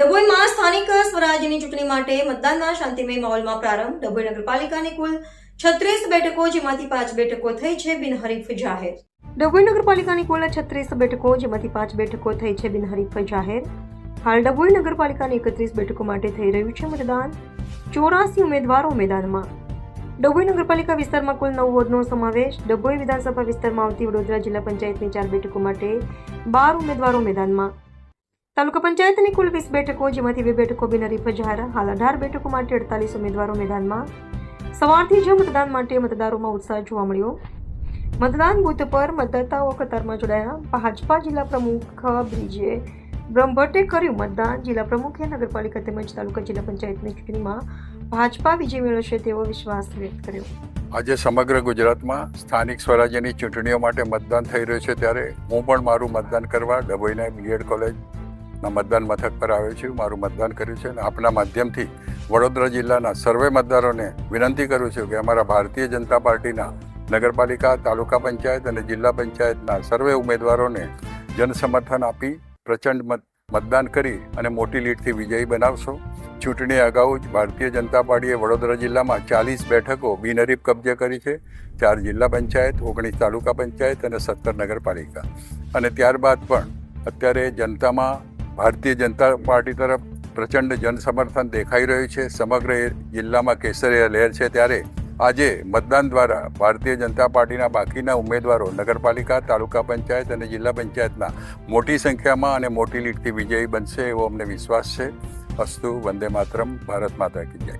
ડભોઈમાં સ્થાનિક સ્વરાજ્યની ચૂંટણી માટે મતદાનના શાંતિમય માહોલમાં પ્રારંભ. ડભોઈ નગરપાલિકાની કુલ 36 બેઠકો, જેમાંથી 5 બેઠકો થઈ છે બિનહરીફ જાહેર. ડભોઈ નગરપાલિકાની કુલ 36 બેઠકો, જેમાંથી 5 બેઠકો થઈ છે બિનહરીફ જાહેર. હાલ ડભોઈ નગરપાલિકાની 31 બેઠકો માટે થઈ રહ્યું છે મતદાન. 84 ઉમેદવારો મેદાનમાં. ડભોઈ નગરપાલિકા વિસ્તારમાં કુલ 9 વોર્ડનો સમાવેશ. ડભોઈ વિધાનસભા વિસ્તારમાં આવતી વડોદરા જિલ્લા પંચાયતની 4 બેઠકો માટે 12 ઉમેદવારો મેદાનમાં. તાલુકા પંચાયતની કુલ 20 બેઠકો, જેમાંથી 2 બેઠકો બિનહરીફ જાહેર. હાલ 18 બેઠકો માટે 48 ઉમેદવારો મેદાનમાં. સવારથી જ મતદાન માટે મતદારોમાં ઉત્સાહ જોવા મળ્યો. મતદાન બૂથ પર મતદાતાઓ કતારમાં જોડાયા. ભાજપા જિલ્લા પ્રમુખ બ્રિજે બ્રહ્મભટ્ટે કર્યું મતદાન. જિલ્લા પ્રમુખે નગરપાલિકા તેમજ તાલુકા જિલ્લા પંચાયતની ચૂંટણીમાં ભાજપા વિજય મેળવશે તેવો વિશ્વાસ વ્યક્ત કર્યો. આજે સમગ્ર ગુજરાતમાં સ્થાનિક સ્વરાજ્યની ચૂંટણીઓ માટે મતદાન થઈ રહ્યું છે, ત્યારે હું પણ મારું મતદાન કરવા ડભોઈના બીએડ કોલેજના મતદાન મથક પર આવ્યો છું. મારું મતદાન કર્યું છે અને આપના માધ્યમથી વડોદરા જિલ્લાના સર્વે મતદારોને વિનંતી કરું છું કે અમારા ભારતીય જનતા પાર્ટીના નગરપાલિકા, તાલુકા પંચાયત અને જિલ્લા પંચાયતના સર્વે ઉમેદવારોને જનસમર્થન આપી પ્રચંડ મતદાન કરી અને મોટી લીડથી વિજયી બનાવશો. ચૂંટણી અગાઉ જ ભારતીય જનતા પાર્ટીએ વડોદરા જિલ્લામાં 40 બેઠકો બિનહરીફ કબજે કરી છે. 4 જિલ્લા પંચાયત, 19 તાલુકા પંચાયત અને 17 નગરપાલિકા. અને ત્યારબાદ પણ અત્યારે જનતામાં ભારતીય જનતા પાર્ટી તરફ પ્રચંડ જનસમર્થન દેખાઈ રહ્યું છે. સમગ્ર જિલ્લામાં કેસરીય લહેર છે. ત્યારે આજે મતદાન દ્વારા ભારતીય જનતા પાર્ટીના બાકીના ઉમેદવારો નગરપાલિકા, તાલુકા પંચાયત અને જિલ્લા પંચાયતના મોટી સંખ્યામાં અને મોટી લીડથી વિજયી બનશે એવો અમને વિશ્વાસ છે. અસ્તુ. વંદે માતરમ. ભારત માતા કી જય.